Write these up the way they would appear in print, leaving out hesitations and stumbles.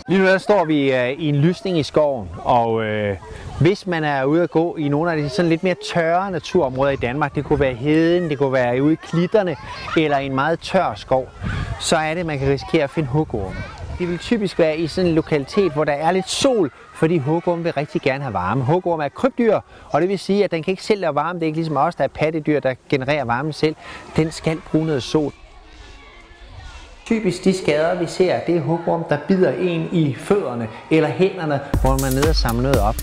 Lige nu der står vi i en lysning i skoven, og hvis man er ude at gå i nogle af de sådan lidt mere tørre naturområder i Danmark, det kunne være heden, det kunne være ude i klitterne eller i en meget tør skov, så er det, man kan risikere at finde hugorme. Det vil typisk være i sådan en lokalitet, hvor der er lidt sol, fordi hugorme vil rigtig gerne have varme. Hugorme er krybdyr, og det vil sige, at den kan ikke selv lave varme. Det er ikke ligesom os, der er pattedyr, der genererer varme selv. Den skal bruge noget sol. Typisk de skader, vi ser, det er hugorme, der bider en i fødderne eller hænderne, hvor man er nede og samler noget op.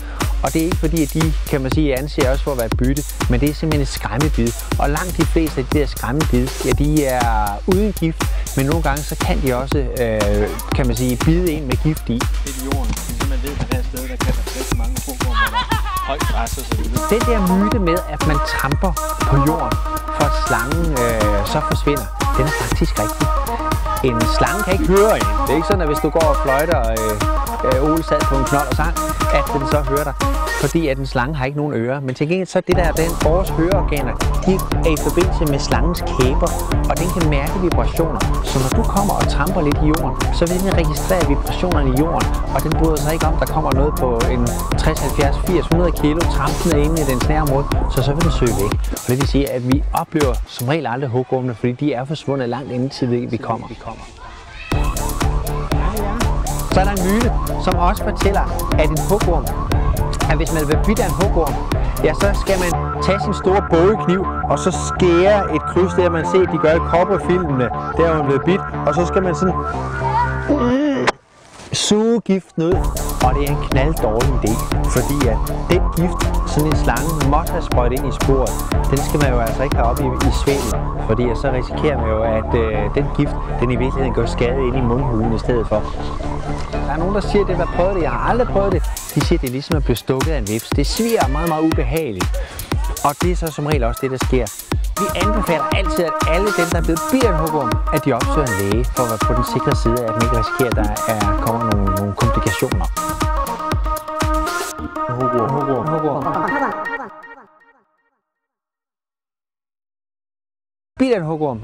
Og det er ikke fordi, at de, kan man sige, anser også for at være bytte, men det er simpelthen et skræmmebid. Og langt de fleste af de der skræmmebid, ja, de er uden gift, men nogle gange så kan de også, kan man sige, bide en med gift i. Det er jorden, så man ved, at der er steder, der kan der rigtig mange hugorme, hvor der er højt græs og så videre. Den der myte med, at man tramper på jorden, for at slangen så forsvinder, den er faktisk rigtig. En slange kan ikke høre en. Det er ikke sådan, at hvis du går og fløjter Ole sad på en knold og sang, at den så hører dig. Fordi at en slange har ikke nogen ører. Men til gengæld så det der, vores høreorganer, de er i forbindelse med slangens kæber, og den kan mærke vibrationer. Så når du kommer og tramper lidt i jorden, så vil den registrere vibrationerne i jorden, og den bryder sig ikke om, der kommer noget på en 60, 70, 80, 100 kilo trampende inde i dens nærområde, så vil den søge væk. Og det vil sige, at vi oplever som regel aldrig hugormene, fordi de er forsvundet langt inden til vi kommer. Så er der en myte, som også fortæller, at en hugorm, at hvis man vil bidt af en hugorm, ja, så skal man tage sin store bogekniv og så skære et kryds, der man ser, de gør i Cowboy-filmene, der hvor man bliver bidt, og så skal man sådan suge giften ud, og det er en knalddårlig idé, fordi at den gift, sådan en slange måtte have sprøjtet ind i sporet, den skal man jo altså ikke have op i svælet, fordi så risikerer man jo, at den gift, den i virkeligheden går skade ind i mundhulen i stedet for. Der er nogen, der siger, at det har prøvet det. Jeg har aldrig prøvet det. De siger, at det er ligesom at blive stukket af en hveps. Det sviger meget, meget ubehageligt. Og det er så som regel også det, der sker. Vi anbefaler altid, at alle dem, der er blevet bidt af en hugorm, at de opsøger en læge for at være på den sikre side, at man ikke risikerer, at der kommer nogle komplikationer. Hugorm. Bidt af en hugorm